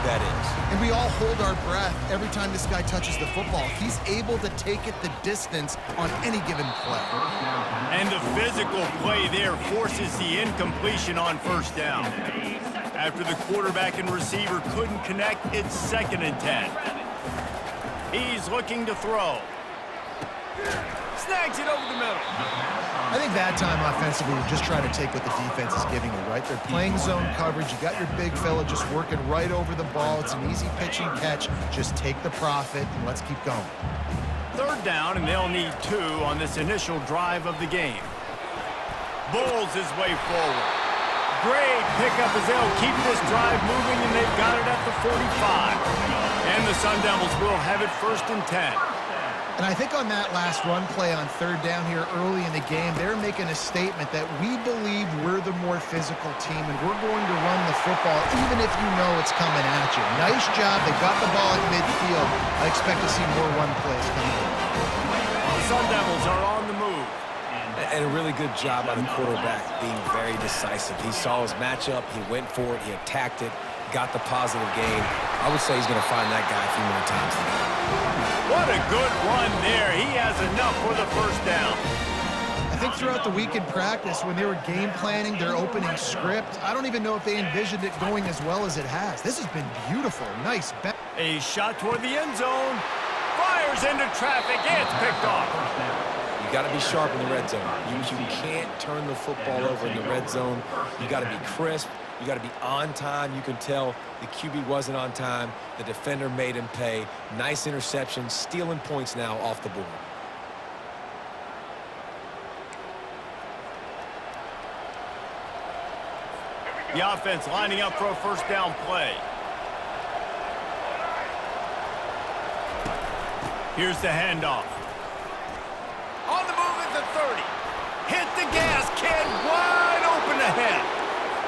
that is. And we all hold our breath every time this guy touches the football. He's able to take it the distance on any given play. And the physical play there forces the incompletion on first down. After the quarterback and receiver couldn't connect, it's 2nd and 10. He's looking to throw. Snags it over the middle. I think that time offensively, we're just trying to take what the defense is giving you, right? They're playing zone coverage. You got your big fella just working right over the ball. It's an easy pitch and catch. Just take the profit and let's keep going. 3rd down, and they'll need 2 on this initial drive of the game. Bulls his way forward. Great pickup as they'll keep this drive moving, and they've got it at the 45. And the Sun Devils will have it 1st and 10. And I think on that last run play on 3rd down here early in the game, they're making a statement that we believe we're the more physical team and we're going to run the football even if you know it's coming at you. Nice job. They got the ball at midfield. I expect to see more run plays coming in. The Sun Devils are on the move. And a really good job by the quarterback being very decisive. He saw his matchup. He went for it. He attacked it. Got the positive gain. I would say he's going to find that guy a few more times today. What a good run there. He has enough for the 1st down. I think throughout the week in practice, when they were game planning their opening script, I don't even know if they envisioned it going as well as it has. This has been beautiful. Nice. A shot toward the end zone. Fires into traffic. It's picked off. You got to be sharp in the red zone. You can't turn the football over in the red zone. You got to be crisp. You got to be on time. You can tell the QB wasn't on time. The defender made him pay. Nice interception, stealing points now off the board. The offense lining up for a 1st down play. Here's the handoff. On the move at the 30. Hit the gas, kid. Wide open ahead.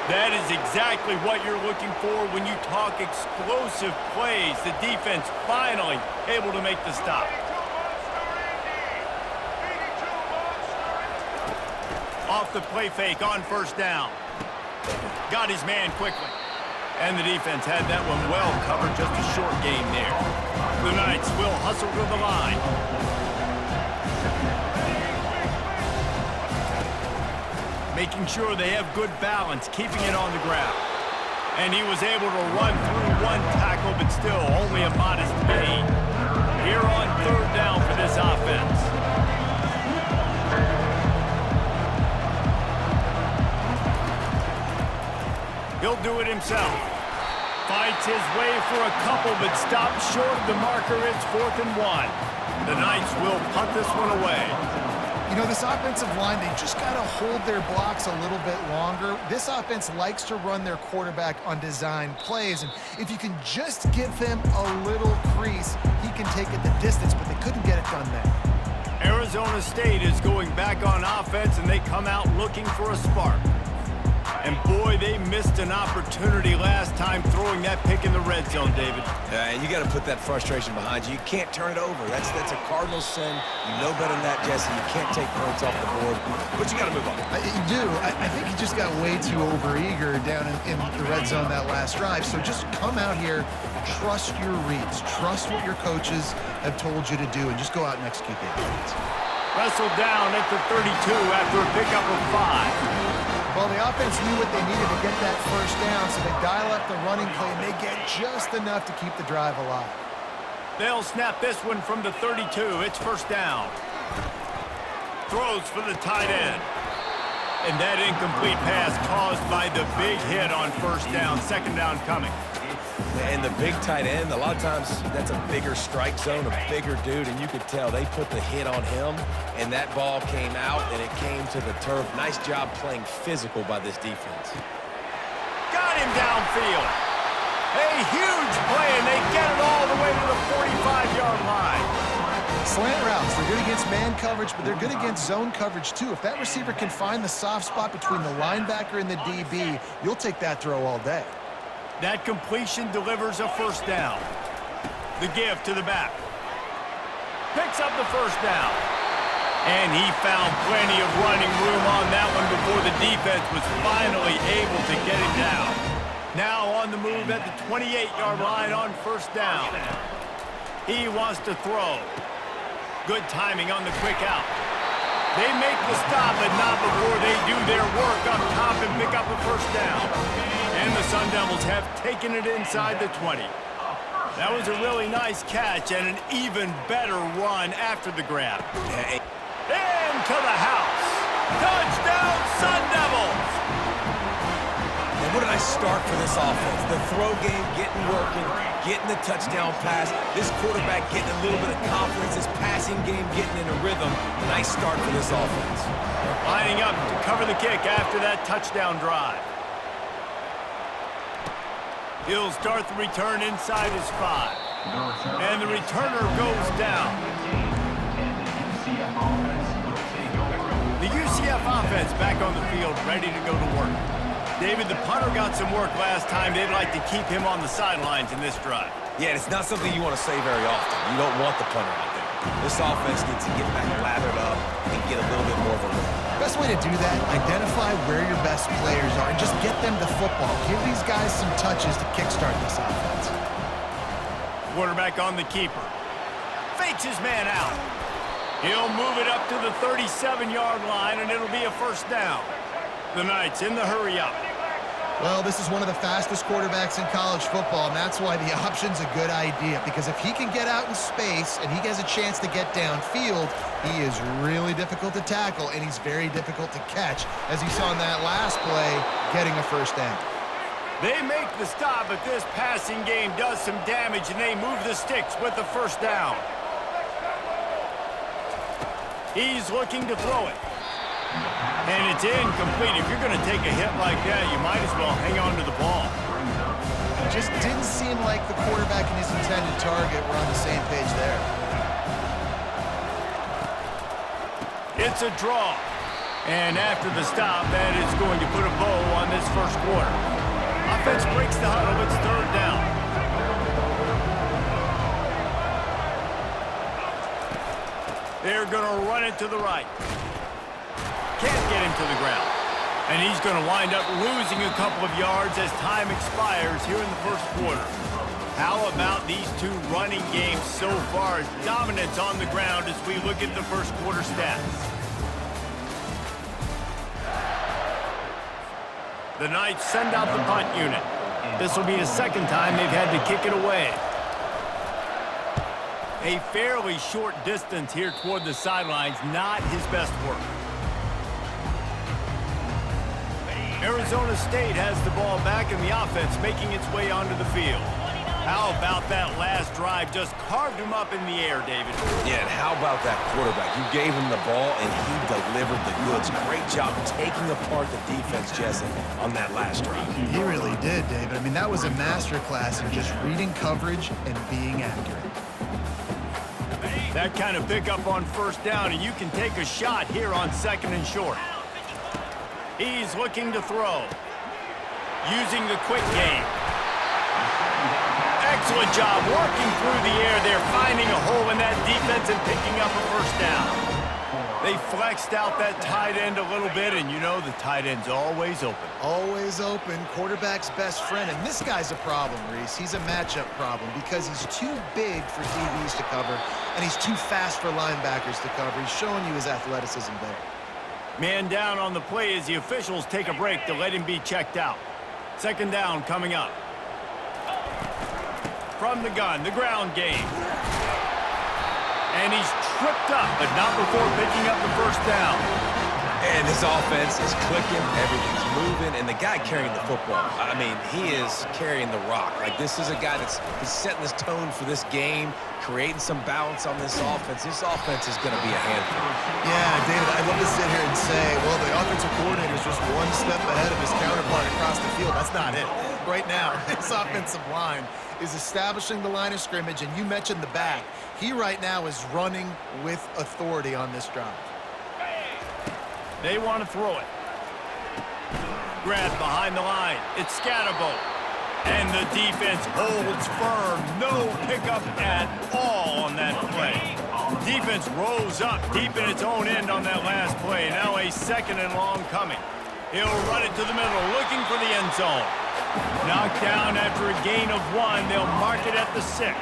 That is exactly what you're looking for when you talk explosive plays. The defense finally able to make the stop. Off the play fake on 1st down. Got his man quickly. And the defense had that one well covered. Just a short game there. The Knights will hustle to the line. Making sure they have good balance, keeping it on the ground. And he was able to run through 1 tackle, but still only a modest gain. Here on 3rd down for this offense. He'll do it himself. Fights his way for a couple, but stops short of the marker. It's 4th and 1. The Knights will punt this one away. You know, this offensive line, they just got to hold their blocks a little bit longer. This offense likes to run their quarterback on design plays, and if you can just give him a little crease, he can take it the distance, but they couldn't get it done there. Arizona State is going back on offense, and they come out looking for a spark. And boy, they missed an opportunity last time throwing that pick in the red zone, David. And you got to put that frustration behind you. You can't turn it over. That's a cardinal sin. You know better than that, Jesse. You can't take points off the board, but you got to move on. You do. I think he just got way too overeager down in the red zone that last drive. So just come out here, trust your reads, trust what your coaches have told you to do, and just go out and execute the offense. Wrestled down at the 32 after a pickup of 5. Well, the offense knew what they needed to get that 1st down, so they dial up the running play, and they get just enough to keep the drive alive. They'll snap this one from the 32. It's 1st down. Throws for the tight end. And that incomplete pass caused by the big hit on 1st down. 2nd down coming. And the big tight end, a lot of times that's a bigger strike zone, a bigger dude, and you could tell they put the hit on him, and that ball came out, and it came to the turf. Nice job playing physical by this defense. Got him downfield. A huge play, and they get it all the way to the 45-yard line. Slant routes, they're good against man coverage, but they're good against zone coverage too. If that receiver can find the soft spot between the linebacker and the DB, you'll take that throw all day. That completion delivers a 1st down. The give to the back. Picks up the 1st down. And he found plenty of running room on that one before the defense was finally able to get him down. Now on on the move at the 28-yard line on first down. He wants to throw. Good timing on the quick out. They make the stop, but not before they do their work up top and pick up a first down. And the Sun Devils have taken it inside the 20. That was a really nice catch and an even better run after the grab. Into the house. Touchdown, Sun Devils! And what did I start for this offense? The throw game getting working, getting the touchdown pass. This quarterback getting a little bit of confidence. This passing game getting in a rhythm. Nice start for this offense. Lining up to cover the kick after that touchdown drive. He'll start the return inside his 5. And the returner goes down. The UCF offense back on the field, ready to go to work. David, the punter got some work last time. They'd like to keep him on the sidelines in this drive. Yeah, it's not something you want to say very often. You don't want the punter out there. This offense needs to get back lathered up and get a little bit more of a rhythm. Best way to do that, identify where your best players are and just get them the football. Give these guys some touches to kickstart this offense. Quarterback on the keeper. Fakes his man out. He'll move it up to the 37-yard line, and it'll be a first down. The Knights in the hurry up. Well, this is one of the fastest quarterbacks in college football, and that's why the option's a good idea, because if he can get out in space and he has a chance to get downfield, he is really difficult to tackle, and he's very difficult to catch, as you saw in that last play, getting a first down. They make the stop, but this passing game does some damage, and they move the sticks with the first down. He's looking to throw it. And it's incomplete. If you're going to take a hit like that, you might as well hang on to the ball. It just didn't seem like the quarterback and his intended target were on the same page there. It's a draw. And after the stop, that is going to put a bow on this first quarter. Offense breaks the huddle. It's third down. They're going to run it to the right. Can't get him to the ground. And he's going to wind up losing a couple of yards as time expires here in the first quarter. How about these two running games so far? Dominance on the ground as we look at the first quarter stats. The Knights send out the punt unit. This will be the second time they've had to kick it away. A fairly short distance here toward the sidelines, not his best work. Arizona State has the ball back and the offense making its way onto the field. How about that last drive? Just carved him up in the air, David. Yeah, and how about that quarterback? You gave him the ball, and he delivered the goods. Great job taking apart the defense, Jesse, on that last drive. He really did, David. I mean, that was a masterclass in just reading coverage and being accurate. That kind of pickup on first down, and you can take a shot here on second and short. He's looking to throw. Using the quick game. Excellent job working through the air. They're finding a hole in that defense and picking up a first down. They flexed out that tight end a little bit, and you know the tight end's always open. Always open, quarterback's best friend. And this guy's a problem, Reese. He's a matchup problem because he's too big for DBs to cover, and he's too fast for linebackers to cover. He's showing you his athleticism there. Man down on the play as the officials take a break to let him be checked out. Second down coming up. From the gun, the ground game. And he's tripped up, but not before picking up the first down. And this offense is clicking, everything's moving, and the guy carrying the football, I mean, he is carrying the rock. Like, this is a guy that's setting this tone for this game, creating some balance on this offense. This offense is going to be a handful. Yeah, David, I'd love to sit here and say, well, the offensive coordinator is just one step ahead of his counterpart across the field. That's not it. Right now, this offensive line is establishing the line of scrimmage, and you mentioned the back. He right now is running with authority on this drive. They want to throw it. Grab behind the line. It's Scatterbo. And the defense holds firm. No pickup at all on that play. Defense rose up deep in its own end on that last play. Now a second and long coming. He'll run it to the middle, looking for the end zone. Knocked down after a gain of 1. They'll mark it at the 6.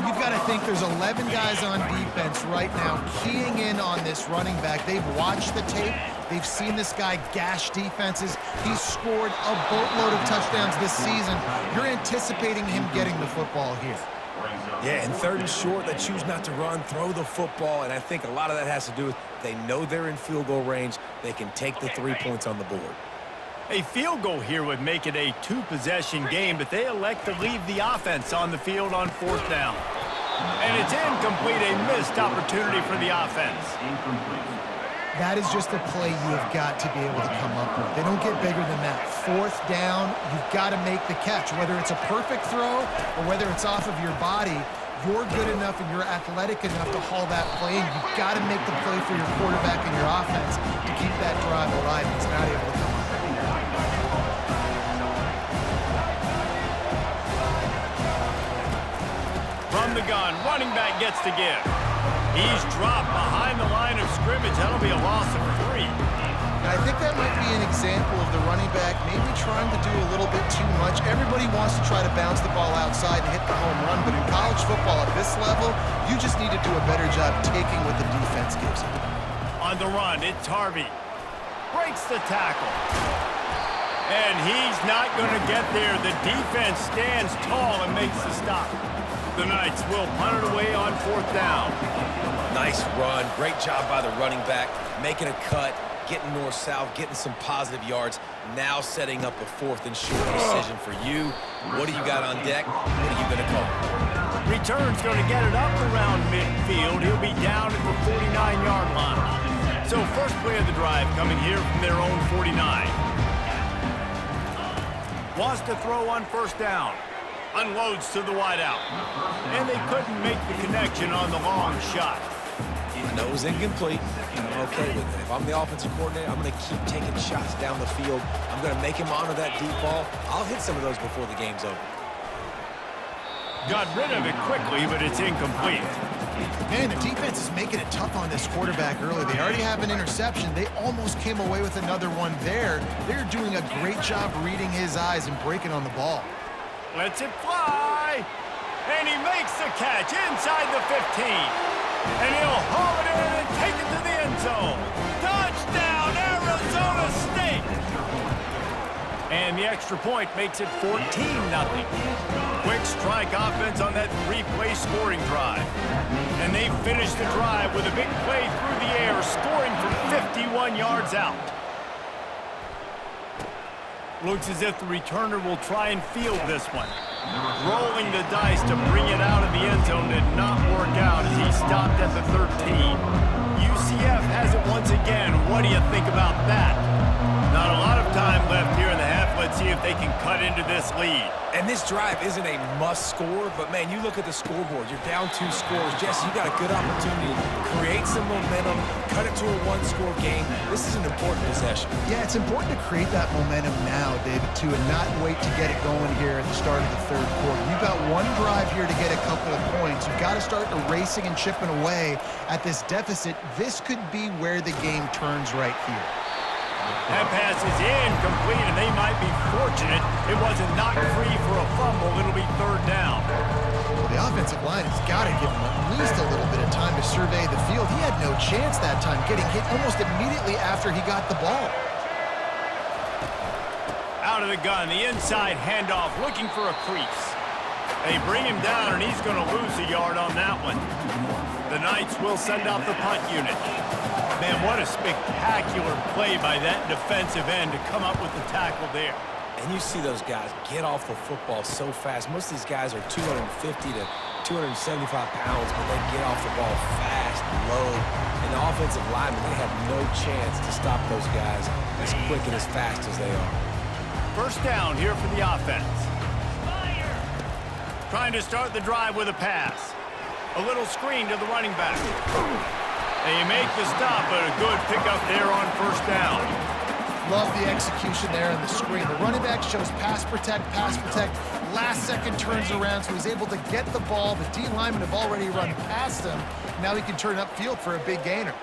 You've got to think there's 11 guys on defense right now keying in on this running back. They've watched the tape. They've seen this guy gash defenses. He's scored a boatload of touchdowns this season. You're anticipating him getting the football here. Yeah, and 3rd and short, they choose not to run, throw the football, and I think a lot of that has to do with they know they're in field goal range. They can take the 3 points on the board. A field goal here would make it a 2-possession game, but they elect to leave the offense on the field on 4th down. And it's incomplete, a missed opportunity for the offense. That is just a play you have got to be able to come up with. They don't get bigger than that. 4th down, you've got to make the catch. Whether it's a perfect throw or whether it's off of your body, you're good enough and you're athletic enough to haul that play. You've got to make the play for your quarterback and your offense to keep that drive alive. He's not able to come up. From the gun, running back gets to give. He's dropped behind the line of scrimmage. That'll be a loss of 3. And I think that might be an example of the running back maybe trying to do a little bit too much. Everybody wants to try to bounce the ball outside and hit the home run, but in college football at this level, you just need to do a better job taking what the defense gives you. On the run, it's Harvey. Breaks the tackle. And he's not going to get there. The defense stands tall and makes the stop. The Knights will punt it away on 4th down. Nice run. Great job by the running back, making a cut, getting north-south, getting some positive yards. Now setting up a 4th and short decision for you. What do you got on deck? What are you going to call? Return's going to get it up around midfield. He'll be down at the 49-yard line. So first play of the drive coming here from their own 49. Wants to throw on 1st down. Unloads to the wideout. And they couldn't make the connection on the long shot. I know it was incomplete, and I'm okay with it. If I'm the offensive coordinator, I'm going to keep taking shots down the field. I'm going to make him honor that deep ball. I'll hit some of those before the game's over. Got rid of it quickly, but it's incomplete. Man, the defense is making it tough on this quarterback early. They already have an interception. They almost came away with another one there. They're doing a great job reading his eyes and breaking on the ball. Lets it fly. And he makes the catch inside the 15. And he'll haul it in and take it to the end zone. Touchdown, Arizona State! And the extra point makes it 14-0. Quick strike offense on that 3-play scoring drive. And they finish the drive with a big play through the air, scoring from 51 yards out. Looks as if the returner will try and field this one. Rolling the dice to bring it out of the end zone did not work out as he stopped at the 13. UCF has it once again. What do you think about that? Not a lot of time left here in the half. Let's see if they can cut into this lead. And this drive isn't a must score, but man, you look at the scoreboard. You're down 2 scores. Jesse, you got a good opportunity to create some momentum, cut it to a 1-score game. This is an important possession. Yeah, it's important to create that momentum now, David, too, and not wait to get it going here at the start of the 3rd quarter. You've got one drive here to get a couple of points. You've got to start erasing and chipping away at this deficit. This could be where the game turns right here. That pass is incomplete, and they might be fortunate it wasn't knocked free for a fumble. It'll be 3rd down. Well, the offensive line has got to give him at least a little bit of time to survey the field. He had no chance that time, getting hit almost immediately after he got the ball. Out of the gun, the inside handoff, looking for a crease. They bring him down, and he's going to lose a yard on that one. The Knights will send out the punt unit. Man, what a spectacular play by that defensive end to come up with the tackle there. And you see those guys get off the football so fast. Most of these guys are 250 to 275 pounds, but they get off the ball fast, low. And the offensive linemen, they have no chance to stop those guys as quick and as fast as they are. 1st down here for the offense. Trying to start the drive with a pass. A little screen to the running back. They make the stop, but a good pickup there on 1st down. Love the execution there on the screen. The running back shows pass protect, last second turns around, so he's able to get the ball. The D linemen have already run past him. Now he can turn upfield for a big gainer.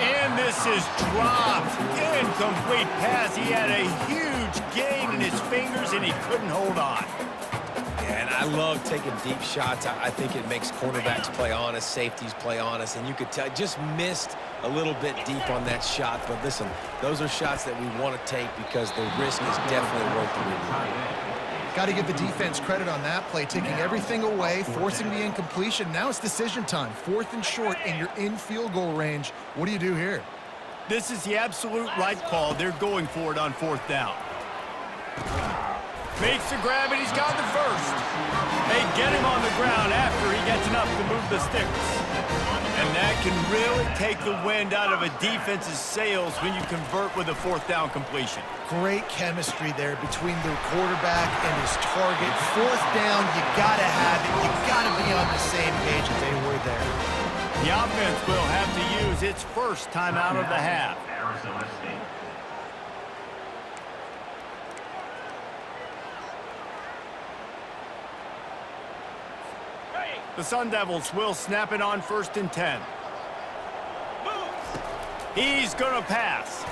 And this is dropped. Incomplete pass. He had a huge yardage gain in his fingers, and he couldn't hold on. Yeah, and I love taking deep shots. I think it makes cornerbacks play honest, safeties play honest, and you could tell just missed a little bit deep on that shot. But listen, those are shots that we want to take because the risk is definitely worth the reward. Got to give the defense credit on that play, taking everything away, forcing the incompletion. Now it's decision time. 4th and short, and you're in field goal range. What do you do here? This is the absolute right call. They're going for it on 4th down. Makes the grab, and he's got the first. They get him on the ground after he gets enough to move the sticks. And that can really take the wind out of a defense's sails when you convert with a 4th down completion. Great chemistry there between the quarterback and his target. 4th down, you got to have it. You got to be on the same page if they were there. The offense will have to use its first timeout of the half. The Sun Devils will snap it on 1st and 10. He's going to pass.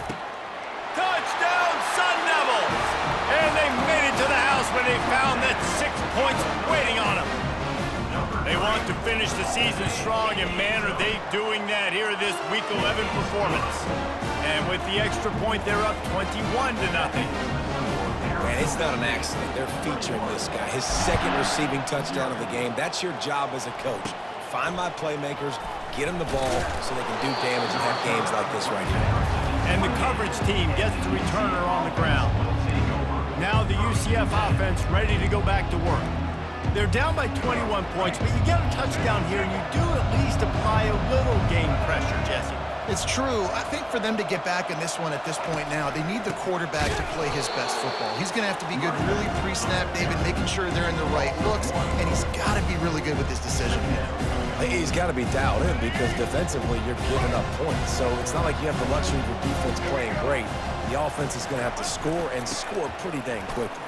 Touchdown, Sun Devils! And they made it to the house when they found that 6 points waiting on them. They want to finish the season strong, and man, are they doing that here this Week 11 performance. And with the extra point, they're up 21-0. Man, it's not an accident. They're featuring this guy. His 2nd receiving touchdown of the game. That's your job as a coach. Find my playmakers, get them the ball so they can do damage and have games like this right here. And the coverage team gets the returner on the ground. Now the UCF offense ready to go back to work. They're down by 21 points, but you get a touchdown here, and you do at least apply a little game pressure, Jesse. It's true. I think for them to get back in this one at this point now, they need the quarterback to play his best football. He's going to have to be good really pre-snap, David, making sure they're in the right looks, and he's got to be really good with his decision making. He's got to be dialed in because defensively you're giving up points. So it's not like you have the luxury of your defense playing great. The offense is going to have to score and score pretty dang quickly.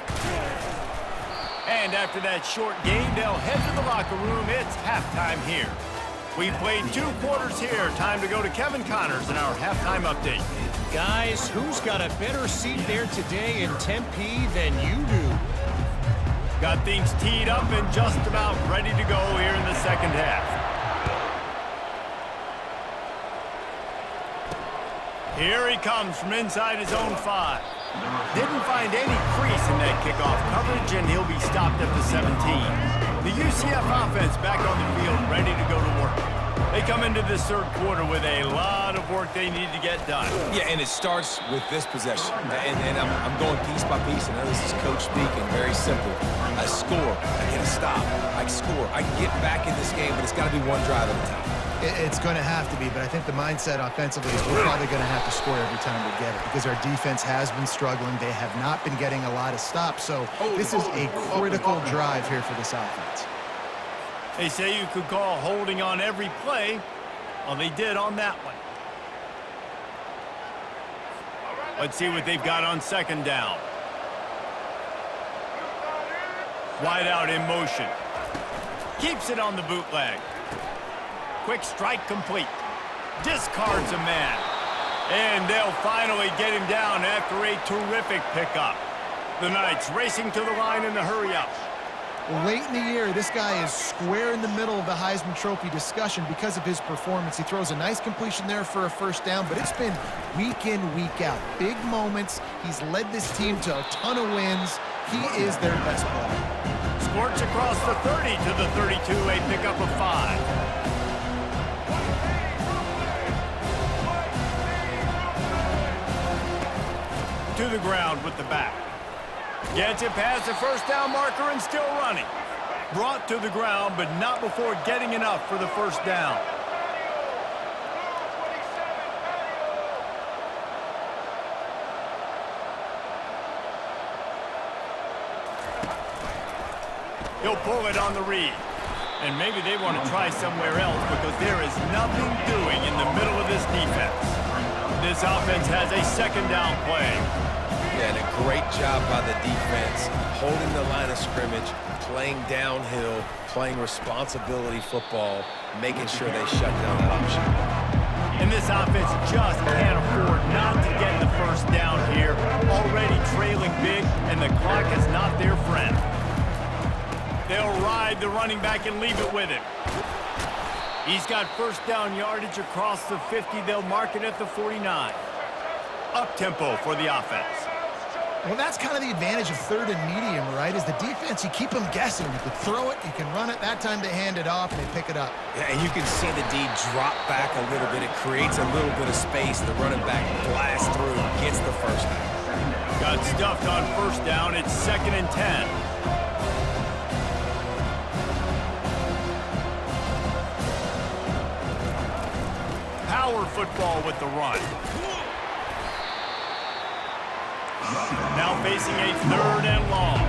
And after that short game, they'll head to the locker room. It's halftime here. We've played 2 quarters here. Time to go to Kevin Connors in our halftime update. Guys, who's got a better seat there today in Tempe than you do? Got things teed up and just about ready to go here in the second half. Here he comes from inside his own 5. Didn't find any crease in that kickoff coverage, and he'll be stopped at the 17. The UCF offense back on the field, ready to go to work. They come into this 3rd quarter with a lot of work they need to get done. Yeah, and it starts with this possession. And I'm going piece by piece, and this is coach speaking, very simple. I score, I get a stop, I score. I can get back in this game, but it's got to be one drive at a time. It's going to have to be, but I think the mindset offensively is we're probably going to have to score every time we get it because our defense has been struggling. They have not been getting a lot of stops, so this is a critical drive here for this offense. They say you could call holding on every play. Well, they did on that one. Let's see what they've got on 2nd down. Wide out in motion. Keeps it on the bootleg. Quick strike complete. Discards a man. And they'll finally get him down after a terrific pickup. The Knights racing to the line in the hurry-up. Late in the year, this guy is square in the middle of the Heisman Trophy discussion because of his performance. He throws a nice completion there for a 1st down, but it's been week in, week out. Big moments. He's led this team to a ton of wins. He is their best player. Squirts across the 30 to the 32, a pickup of 5. To the ground with the back. Gets it past the 1st down marker and still running. Brought to the ground, but not before getting enough for the 1st down. He'll pull it on the read. And maybe they want to try somewhere else because there is nothing doing in the middle of this defense. This offense has a 2nd down play. Yeah, and a great job by the defense, holding the line of scrimmage, playing downhill, playing responsibility football, making sure they shut down that option. And this offense just can't afford not to get the first down here. Already trailing big, and the clock is not their friend. They'll ride the running back and leave it with him. He's got first down yardage across the 50. They'll mark it at the 49. Up-tempo for the offense. Well, that's kind of the advantage of third and medium, right? Is the defense, you keep them guessing. You can throw it, you can run it. That time they hand it off and they pick it up. Yeah, and you can see the D drop back a little bit. It creates a little bit of space. The running back blasts through, gets the first down. Got stuffed on first down. It's 2nd and 10. Power football with the run. Now facing a 3rd and long.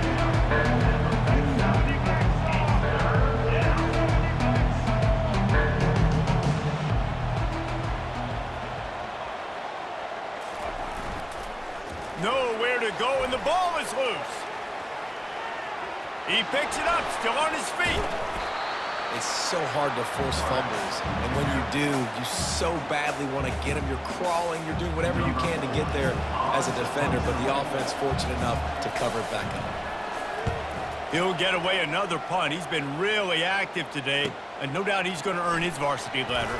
Nowhere to go, and the ball is loose. He picks it up, still on his feet. It's so hard to force fumbles, and when you do, you so badly want to get them. You're crawling, you're doing whatever you can to get there as a defender, but the offense fortunate enough to cover it back up. He'll get away another punt. He's been really active today, and no doubt he's going to earn his varsity letter.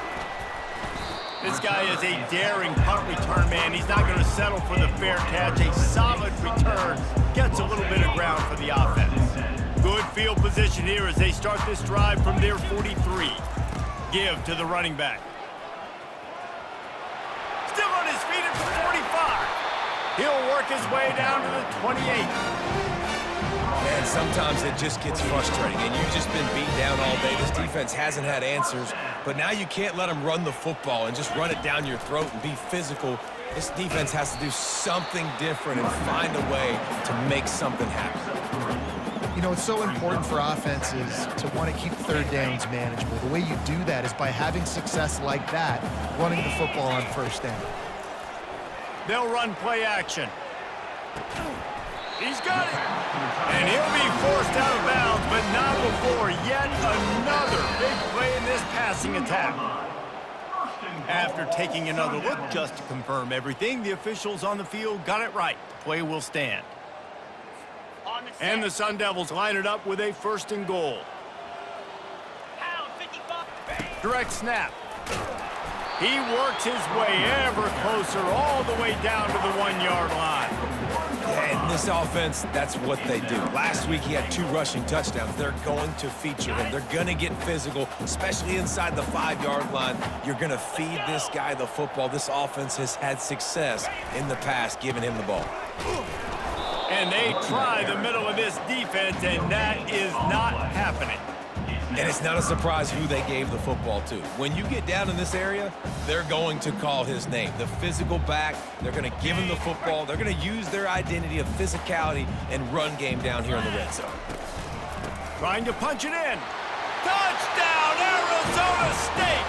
This guy is a daring punt return man. He's not going to settle for the fair catch. A solid return gets a little bit of ground for the offense. Good field position here as they start this drive from their 43. Give to the running back. Still on his feet at the 45. He'll work his way down to the 28. Man, sometimes it just gets frustrating, and you've just been beat down all day. This defense hasn't had answers, but now you can't let them run the football and just run it down your throat and be physical. This defense has to do something different and find a way to make something happen. You know, it's so important for offenses to want to keep third downs manageable. The way you do that is by having success like that, running the football on first down. They'll run play action. He's got it. And he'll be forced out of bounds, but not before yet another big play in this passing attack. After taking another look just to confirm everything, the officials on the field got it right. The play will stand. And the Sun Devils line it up with a 1st and goal. Direct snap. He works his way ever closer all the way down to the 1-yard line. And this offense, that's what they do. Last week, he had 2 rushing touchdowns. They're going to feature him. They're going to get physical, especially inside the 5-yard line. You're going to feed this guy the football. This offense has had success in the past giving him the ball. And they try the middle of this defense, and that is not happening. And it's not a surprise who they gave the football to. When you get down in this area, they're going to call his name. The physical back, they're going to give him the football. They're going to use their identity of physicality and run game down here in the red zone. Trying to punch it in. Touchdown, Arizona State!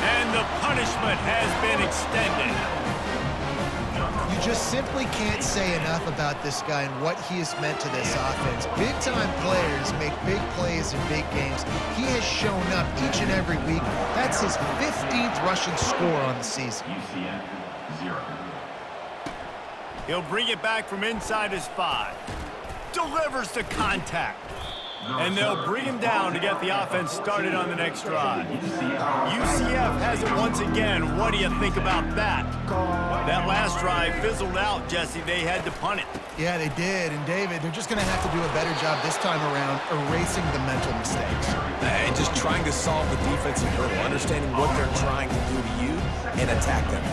And the punishment has been extended. You just simply can't say enough about this guy and what he has meant to this offense. Big-time players make big plays in big games. He has shown up each and every week. That's his 15th rushing score on the season. UCF, 0. He'll bring it back from inside his 5. Delivers the contact. And they'll bring him down to get the offense started on the next drive. UCF has it once again. What do you think about that? That last drive fizzled out, Jesse. They had to punt it. Yeah, they did. And, David, they're just going to have to do a better job this time around erasing the mental mistakes. And just trying to solve the defensive hurdle, understanding what they're trying to do to you and attack them.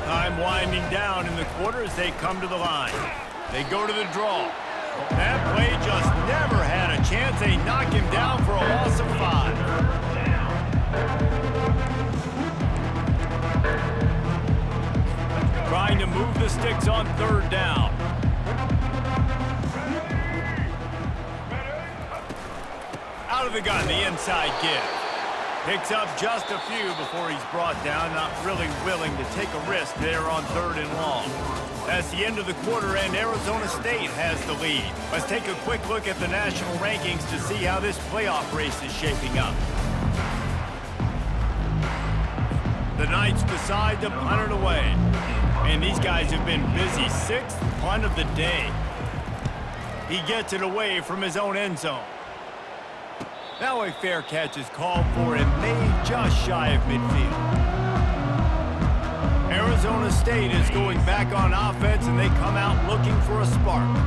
Time winding down in the quarter as they come to the line. They go to the draw. That play just never had a chance. They knock him down for a loss of 5. Trying to move the sticks on 3rd down. Out of the gun, the inside give. Picks up just a few before he's brought down. Not really willing to take a risk there on 3rd and long. That's the end of the quarter, and Arizona State has the lead. Let's take a quick look at the national rankings to see how this playoff race is shaping up. The Knights decide to punt it away. And these guys have been busy. Sixth punt of the day. He gets it away from his own end zone. Now a fair catch is called for and made just shy of midfield. Arizona State is going back on offense, and they come out looking for a spark.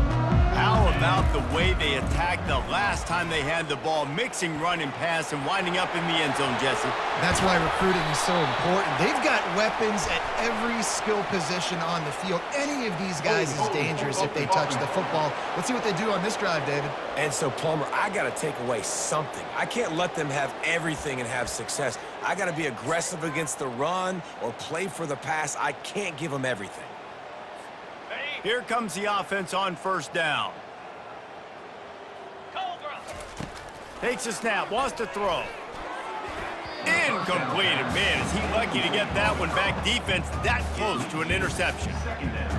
How about the way they attacked the last time they had the ball, mixing run and pass and winding up in the end zone, Jesse? That's why recruiting is so important. They've got weapons at every skill position on the field. Any of these guys is dangerous if they touch the football. Let's see what they do on this drive, David. And so, Palmer, I got to take away something. I can't let them have everything and have success. I got to be aggressive against the run or play for the pass. I can't give them everything. Here comes the offense on first down. Takes a snap, wants to throw. Incomplete. And man, is he lucky to get that one back. Defense that close to an interception.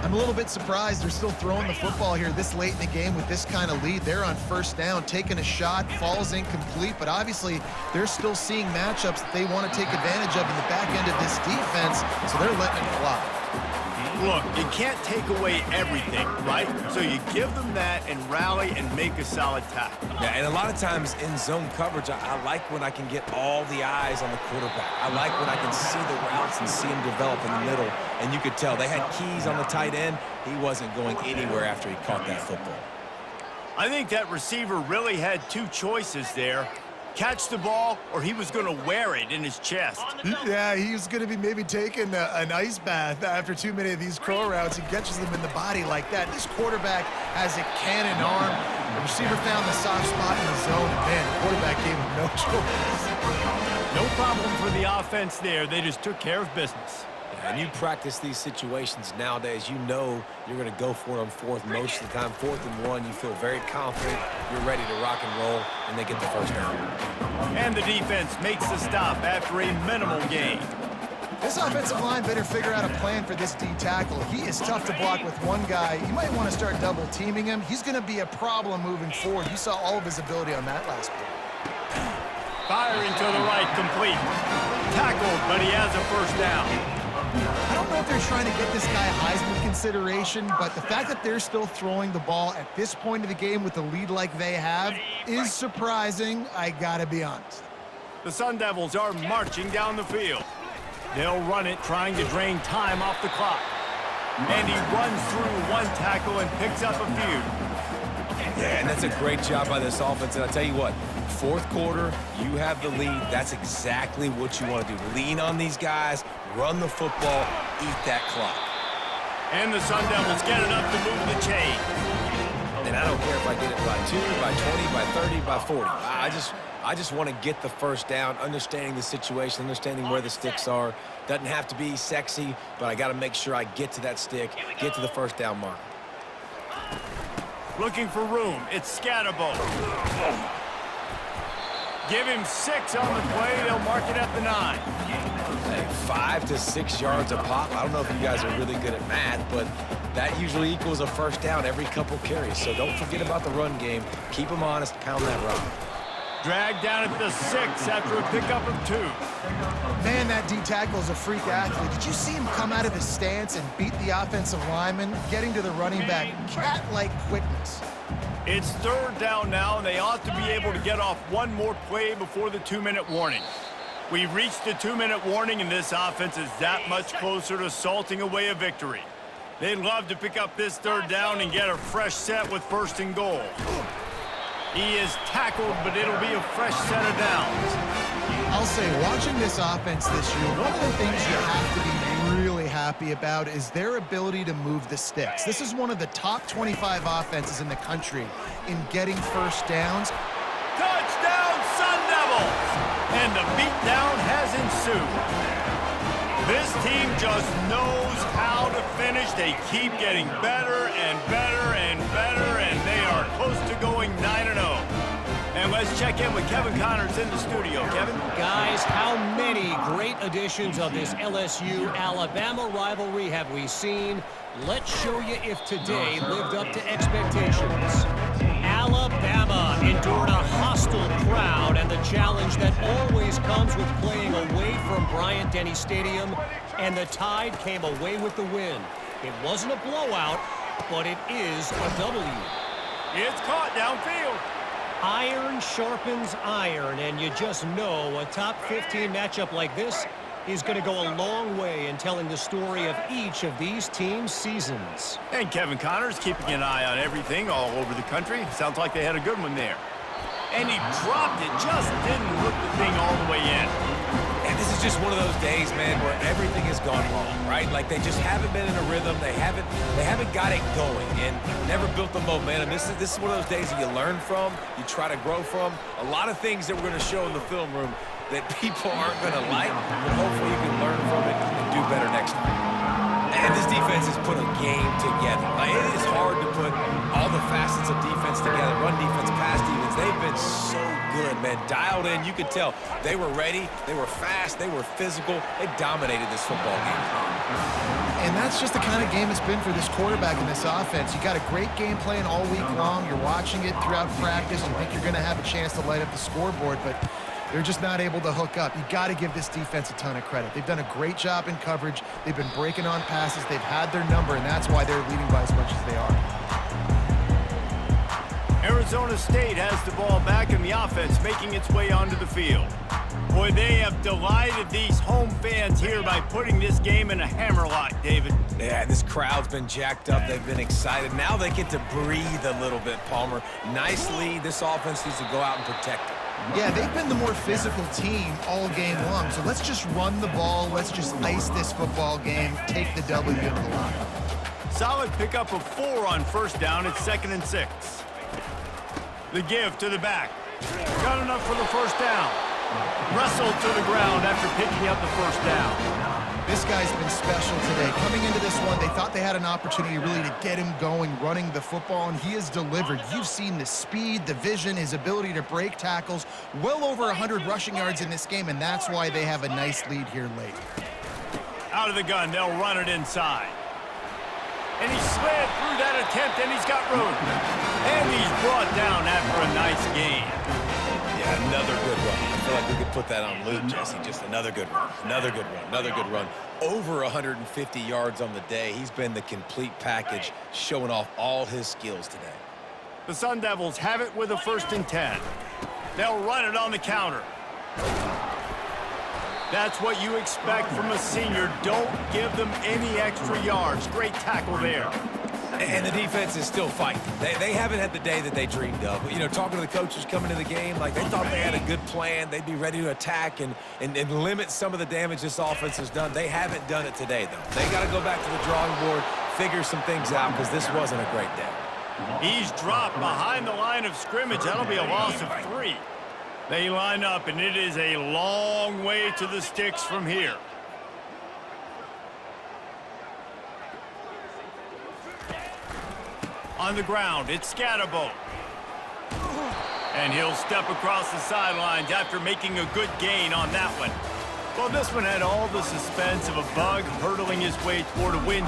I'm a little bit surprised they're still throwing the football here this late in the game with this kind of lead. They're on first down, taking a shot, falls incomplete, but obviously they're still seeing matchups that they want to take advantage of in the back end of this defense, so they're letting it fly. Look, you can't take away everything, right? So you give them that and rally and make a solid tackle. Yeah, and a lot of times in zone coverage, I like when I can get all the eyes on the quarterback. I like when I can see the routes and see him develop in the middle. And you could tell they had keys on the tight end. He wasn't going anywhere after he caught that football. I think that receiver really had two choices there. Catch the ball, or he was going to wear it in his chest. Yeah, he was going to be maybe taking an ice bath after too many of these crow routes. He catches them in the body like that. This quarterback has a cannon arm. The receiver found the soft spot in the zone, and man, the quarterback gave him no choice. No problem for the offense there. They just took care of business. And you practice these situations nowadays, you know you're going to go for it on fourth most of the time. 4th and 1, you feel very confident, you're ready to rock and roll, and they get the first down. And the defense makes the stop after a minimal gain. This offensive line better figure out a plan for this D tackle. He is tough to block with one guy. You might want to start double teaming him. He's going to be a problem moving forward. You saw all of his ability on that last play. Firing to the right, complete. Tackled, but he has a first down. I don't know if they're trying to get this guy Heisman consideration, but the fact that they're still throwing the ball at this point of the game with the lead like they have is surprising, I gotta be honest. The Sun Devils are marching down the field. They'll run it, trying to drain time off the clock. And he runs through one tackle and picks up a few. Yeah, and that's a great job by this offense. And I'll tell you what, 4th quarter, you have the lead. That's exactly what you want to do. Lean on these guys, run the football, eat that clock. And the Sun Devils get enough to move the chain. And I don't care if I get it by 2, by 20, by 30, by 40. I just want to get the first down, understanding the situation, understanding where the sticks are. Doesn't have to be sexy, but I got to make sure I get to that stick, get to the first down mark. Looking for room. It's Scatterbo. Give him 6 on the play. They'll mark it at the 9. Hey, 5 to 6 yards a pop. I don't know if you guys are really good at math, but that usually equals a first down every couple carries. So don't forget about the run game. Keep them honest. Pound that rock. Dragged down at the 6 after a pickup of 2. Man, that D tackle is a freak athlete. Did you see him come out of his stance and beat the offensive lineman, getting to the running back? Cat-like quickness. It's 3rd down now, and they ought to be able to get off one more play before the 2-minute warning. We've reached the 2-minute warning, and this offense is that much closer to salting away a victory. They'd love to pick up this 3rd down and get a fresh set with 1st and goal. He is tackled, but it'll be a fresh set of downs. I'll say, watching this offense this year, one of the things you have to be really happy about is their ability to move the sticks. This is one of the top 25 offenses in the country in getting first downs. Touchdown, Sun Devils! And the beatdown has ensued. This team just knows how to finish. They keep getting better and better and better, and they are close to going 9-0. And let's check in with Kevin Connors in the studio. Kevin? Guys, how many great editions of this LSU-Alabama rivalry have we seen? Let's show you if today lived up to expectations. Alabama endured a hostile hostile crowd and the challenge that always comes with playing away from Bryant-Denny Stadium, and the Tide came away with the win. It wasn't a blowout, but it is a W. It's caught downfield. Iron sharpens iron, and you just know a top 15 matchup like this is going to go a long way in telling the story of each of these teams' seasons. And Kevin Connor's keeping an eye on everything all over the country. Sounds like they had a good one there. And he dropped it, just didn't hook the thing all the way in. And this is just one of those days, man, where everything has gone wrong, right? Like they just haven't been in a rhythm. They haven't got it going and never built the momentum. This is one of those days that you learn from, you try to grow from. A lot of things that we're going to show in the film room that people aren't going to like, but hopefully you can learn from it and do better next time. And this defense has put a game together. Like, it is hard to put all the facets of defense together, run defense, pass defense. They've been so good, man. Dialed in, you could tell they were ready, they were fast, they were physical. They dominated this football game. And that's just the kind of game it's been for this quarterback and this offense. You got a great game plan all week long. You're watching it throughout practice. You think you're going to have a chance to light up the scoreboard, but they're just not able to hook up. You got to give this defense a ton of credit. They've done a great job in coverage. They've been breaking on passes. They've had their number, and that's why they're leading by as much as they are. Arizona State has the ball back in the offense, making its way onto the field. Boy, they have delighted these home fans here by putting this game in a hammerlock, David. Yeah, this crowd's been jacked up. They've been excited. Now they get to breathe a little bit, Palmer. Nice lead. This offense needs to go out and protect it. Yeah, they've been the more physical team all game long. So let's just run the ball. Let's just ice this football game. Take the W into the locker. Solid pickup of 4 on first down. It's 2nd and 6. The give to the back. Got enough for the first down. Wrestled to the ground after picking up the first down. This guy's been special today. Coming into this one, they thought they had an opportunity really to get him going, running the football, and he has delivered. You've seen the speed, the vision, his ability to break tackles. Well over 100 rushing yards in this game, and that's why they have a nice lead here late. Out of the gun, they'll run it inside. And he slid through that attempt, and he's got room. And he's brought down after a nice gain. Yeah, another good run. I feel like we could put that on loop, Jesse. Just another good run, another good run, another good run. Over 150 yards on the day. He's been the complete package, showing off all his skills today. The Sun Devils have it with a 1st and 10. They'll run it on the counter. That's what you expect from a senior. Don't give them any extra yards. Great tackle there. And the defense is still fighting. They haven't had the day that they dreamed of. You know, talking to the coaches coming into the game, like they thought they had a good plan. They'd be ready to attack and limit some of the damage this offense has done. They haven't done it today, though. They got to go back to the drawing board, figure some things out, because this wasn't a great day. He's dropped behind the line of scrimmage. That'll be a loss of 3. They line up, and it is a long way to the sticks from here. On the ground, it's Scatterbo. And he'll step across the sidelines after making a good gain on that one. Well, this one had all the suspense of a bug hurtling his way toward a win